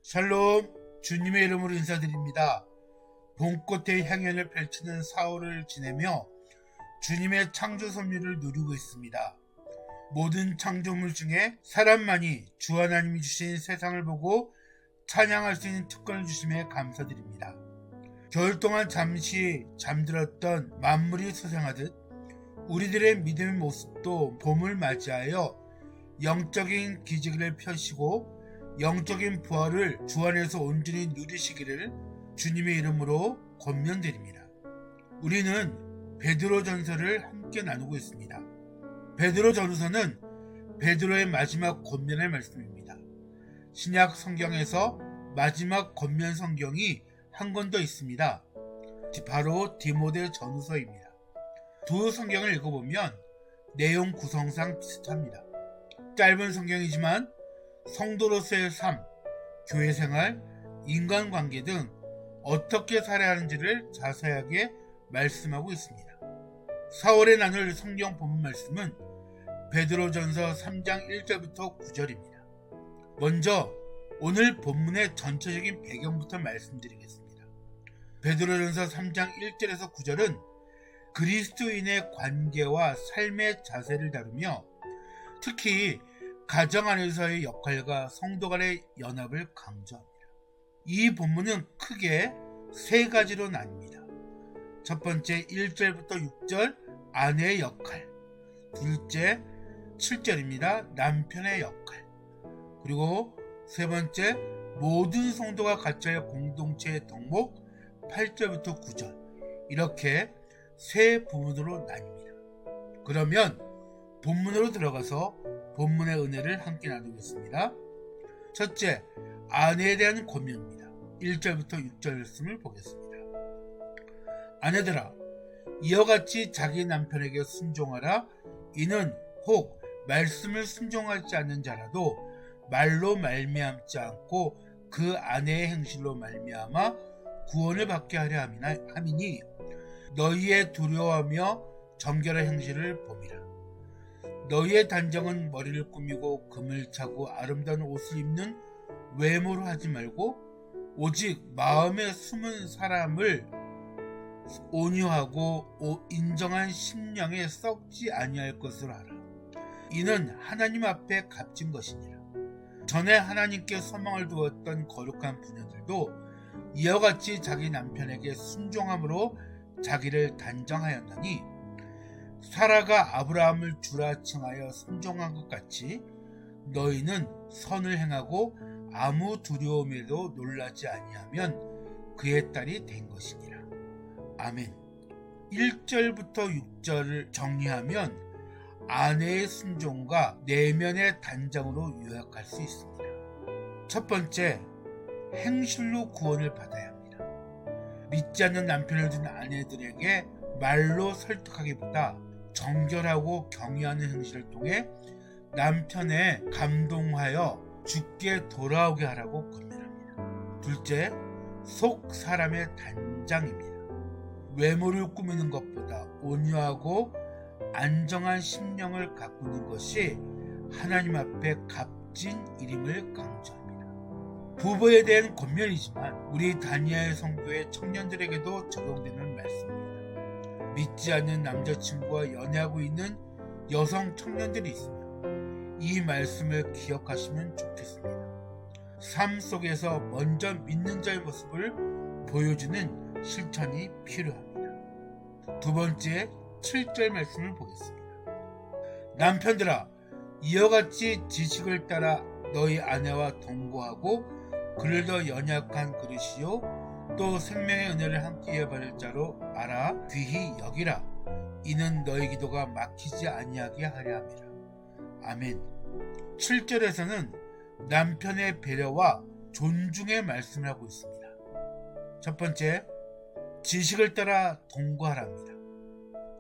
샬롬, 주님의 이름으로 인사드립니다. 봄꽃의 향연을 펼치는 4월을 지내며 주님의 창조 섭리를 누리고 있습니다. 모든 창조물 중에 사람만이 주 하나님이 주신 세상을 보고 찬양할 수 있는 특권을 주심에 감사드립니다. 겨울 동안 잠시 잠들었던 만물이 소생하듯 우리들의 믿음의 모습도 봄을 맞이하여 영적인 기지개를 펴시고 영적인 부활을 주 안에서 온전히 누리시기를 주님의 이름으로 권면드립니다. 우리는 베드로전서를 함께 나누고 있습니다. 베드로전서는 베드로의 마지막 권면의 말씀입니다. 신약 성경에서 마지막 권면 성경이 한 권 더 있습니다. 바로 디모데전서입니다. 두 성경을 읽어보면 내용 구성상 비슷합니다. 짧은 성경이지만 성도로서의 삶, 교회생활, 인간관계 등 어떻게 살아야 하는지를 자세하게 말씀하고 있습니다. 4월에 나눌 성경 본문 말씀은 베드로전서 3장 1절부터 9절입니다. 먼저 오늘 본문의 전체적인 배경부터 말씀드리겠습니다. 베드로전서 3장 1절에서 9절은 그리스도인의 관계와 삶의 자세를 다루며 특히 가정 안에서의 역할과 성도 간의 연합을 강조합니다. 이 본문은 크게 세 가지로 나뉩니다. 첫 번째 1절부터 6절 아내의 역할, 둘째 7절입니다. 남편의 역할, 그리고 세 번째 모든 성도가 갖춰야 공동체의 덕목 8절부터 9절, 이렇게 세 부분으로 나뉩니다. 그러면 본문으로 들어가서 본문의 은혜를 함께 나누겠습니다. 첫째, 아내에 대한 권면입니다. 1절부터 6절 말씀을 보겠습니다. 아내들아, 이와 같이 자기 남편에게 순종하라. 이는 혹 말씀을 순종하지 않는 자라도 말로 말미암지 않고 그 아내의 행실로 말미암아 구원을 받게 하려 함이니 너희의 두려워하며 정결한 행실을 봄이라. 너희의 단정은 머리를 꾸미고 금을 차고 아름다운 옷을 입는 외모로 하지 말고 오직 마음에 숨은 사람을 온유하고 인정한 심령에 썩지 아니할 것으로 하라. 이는 하나님 앞에 값진 것이니라. 전에 하나님께 소망을 두었던 거룩한 부녀들도 이와 같이 자기 남편에게 순종함으로 자기를 단정하였나니 사라가 아브라함을 주라 칭하여 순종한 것 같이 너희는 선을 행하고 아무 두려움에도 놀라지 아니하면 그의 딸이 된 것이니라. 아멘. 1절부터 6절을 정리하면 아내의 순종과 내면의 단정으로 요약할 수 있습니다. 첫 번째, 행실로 구원을 받아야 합니다. 믿지 않는 남편을 둔 아내들에게 말로 설득하기보다 정결하고 경외하는 행실을 통해 남편에 감동하여 주께 돌아오게 하라고 권면합니다. 둘째, 속 사람의 단장입니다. 외모를 꾸미는 것보다 온유하고 안정한 심령을 가꾸는 것이 하나님 앞에 값진 일임을 강조합니다. 부부에 대한 권면이지만 우리 다니엘 성도의 청년들에게도 적용되는 말씀입니다. 믿지 않는 남자친구와 연애하고 있는 여성 청년들이 있으며 이 말씀을 기억하시면 좋겠습니다. 삶 속에서 먼저 믿는 자의 모습을 보여주는 실천이 필요합니다. 두 번째 7절 말씀을 보겠습니다. 남편들아, 이와 같이 지식을 따라 너희 아내와 동거하고 그를 더 연약한 그릇이요 또 생명의 은혜를 함께 받을 자로 알아 귀히 여기라. 이는 너희 기도가 막히지 아니하게 하려 함이라. 아멘. 7절에서는 남편의 배려와 존중의 말씀을 하고 있습니다. 첫 번째, 지식을 따라 동거하랍니다.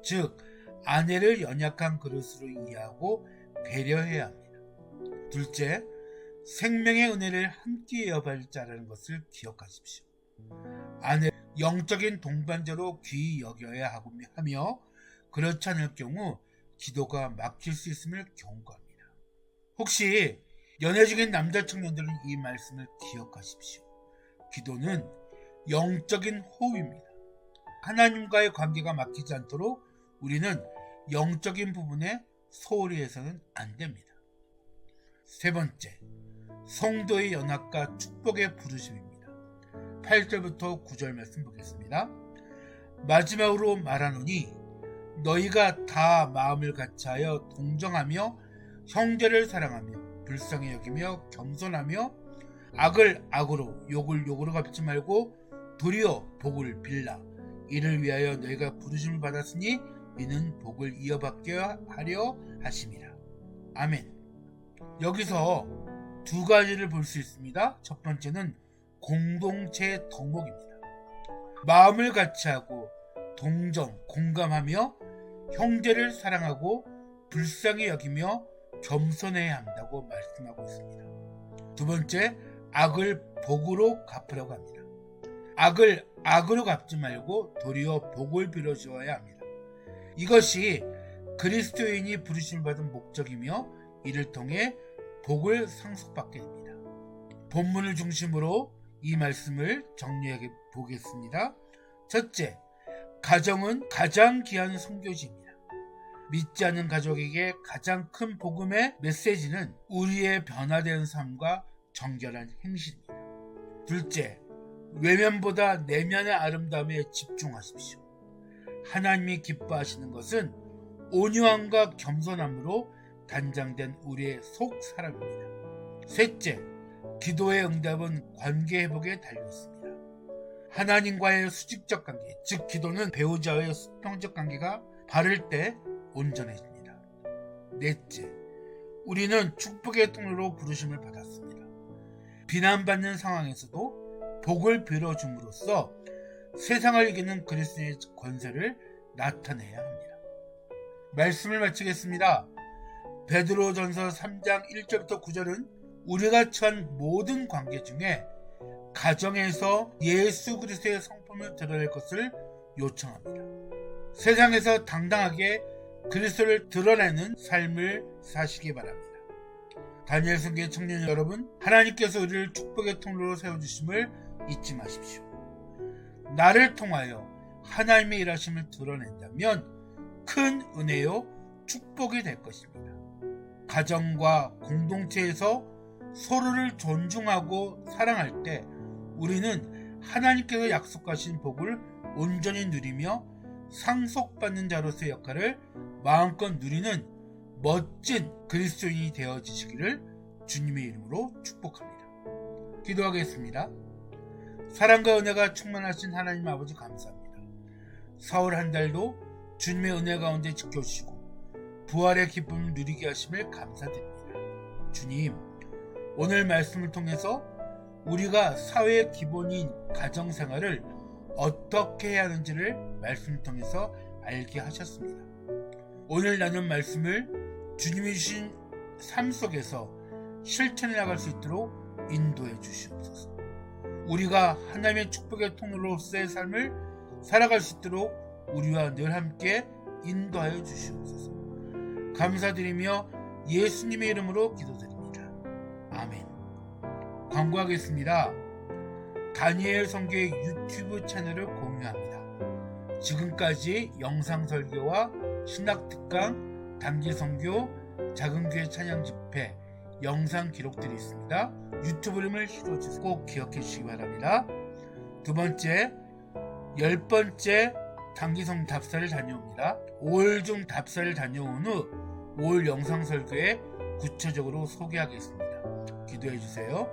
즉 아내를 연약한 그릇으로 이해하고 배려해야 합니다. 둘째, 생명의 은혜를 함께 이어받을 자라는 것을 기억하십시오. 아내를 영적인 동반자로 귀히 여겨야 하며 그렇지 않을 경우 기도가 막힐 수 있음을 경고합니다. 혹시 연애 중인 남자 청년들은 이 말씀을 기억하십시오. 기도는 영적인 호흡입니다. 하나님과의 관계가 막히지 않도록 우리는 영적인 부분에 소홀히 해서는 안 됩니다. 세 번째, 성도의 연합과 축복의 부르심입니다. 8절부터 9절 말씀 보겠습니다. 마지막으로 말하노니 너희가 다 마음을 같이하여 동정하며 형제를 사랑하며 불쌍히 여기며 겸손하며 악을 악으로 욕을 욕으로 갚지 말고 도리어 복을 빌라. 이를 위하여 너희가 부르심을 받았으니 이는 복을 이어받게 하려 하심이라. 아멘. 여기서 두 가지를 볼 수 있습니다. 첫 번째는 공동체의 덕목입니다. 마음을 같이하고 동정, 공감하며 형제를 사랑하고 불쌍히 여기며 겸손해야 한다고 말씀하고 있습니다. 두 번째, 악을 복으로 갚으려고 합니다. 악을 악으로 갚지 말고 도리어 복을 빌어주어야 합니다. 이것이 그리스도인이 부르심을 받은 목적이며 이를 통해 복을 상속받게 됩니다. 본문을 중심으로 이 말씀을 정리해 보겠습니다. 첫째, 가정은 가장 귀한 선교지입니다. 믿지 않는 가족에게 가장 큰 복음의 메시지는 우리의 변화된 삶과 정결한 행실입니다. 둘째, 외면보다 내면의 아름다움에 집중하십시오. 하나님이 기뻐하시는 것은 온유함과 겸손함으로 단장된 우리의 속 사람입니다. 셋째, 기도의 응답은 관계 회복에 달려있습니다. 하나님과의 수직적 관계, 즉 기도는 배우자와의 수평적 관계가 바를 때 온전해집니다. 넷째, 우리는 축복의 통로로 부르심을 받았습니다. 비난받는 상황에서도 복을 빌어줌으로써 세상을 이기는 그리스도의 권세를 나타내야 합니다. 말씀을 마치겠습니다. 베드로전서 3장 1절부터 9절은 우리가 처한 모든 관계 중에 가정에서 예수 그리스도의 성품을 드러낼 것을 요청합니다. 세상에서 당당하게 그리스도를 드러내는 삶을 사시기 바랍니다. 다니엘 성경 청년 여러분, 하나님께서 우리를 축복의 통로로 세워주심을 잊지 마십시오. 나를 통하여 하나님의 일하심을 드러낸다면 큰 은혜요 축복이 될 것입니다. 가정과 공동체에서 서로를 존중하고 사랑할 때 우리는 하나님께서 약속하신 복을 온전히 누리며 상속받는 자로서의 역할을 마음껏 누리는 멋진 그리스도인이 되어지시기를 주님의 이름으로 축복합니다. 기도하겠습니다. 사랑과 은혜가 충만하신 하나님 아버지 감사합니다. 사흘 한 달도 주님의 은혜 가운데 지켜주시고 부활의 기쁨을 누리게 하심을 감사드립니다. 주님, 오늘 말씀을 통해서 우리가 사회의 기본인 가정생활을 어떻게 해야 하는지를 말씀을 통해서 알게 하셨습니다. 오늘 나눈 말씀을 주님이 주신 삶 속에서 실천해 나갈 수 있도록 인도해 주시옵소서. 우리가 하나님의 축복의 통로로서의 삶을 살아갈 수 있도록 우리와 늘 함께 인도하여 주시옵소서. 감사드리며 예수님의 이름으로 기도드립니다. 아멘. 광고하겠습니다. 다니엘 선교의 유튜브 채널을 공유합니다. 지금까지 영상 설교와 신학 특강, 단기 선교, 작은 교회 찬양 집회, 영상 기록들이 있습니다. 유튜브 이름을 히로즈 꼭 기억해 주시기 바랍니다. 두 번째, 10번째 단기성 답사를 다녀옵니다. 5월 중 답사를 다녀온 후 5월 영상 설교에 구체적으로 소개하겠습니다. 기도해 주세요.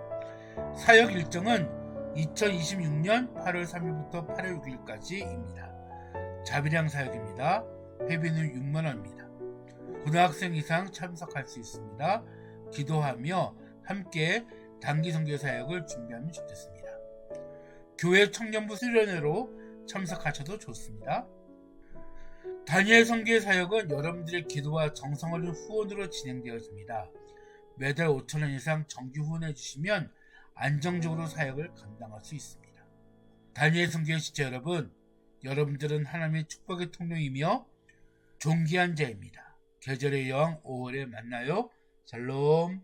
사역 일정은 2026년 8월 3일부터 8월 6일까지입니다. 자비량 사역입니다. 회비는 6만원입니다. 고등학생 이상 참석할 수 있습니다. 기도하며 함께 단기 선교 사역을 준비하면 좋겠습니다. 교회 청년부 수련회로 참석하셔도 좋습니다. 다니엘 선교의 사역은 여러분들의 기도와 정성을 후원으로 진행되어집니다. 매달 5,000원 이상 정기 후원해 주시면 안정적으로 사역을 감당할 수 있습니다. 다니엘 선교의 지체 여러분, 여러분들은 하나님의 축복의 통로이며 존귀한 자입니다. 계절의 여왕 5월에 만나요. 샬롬.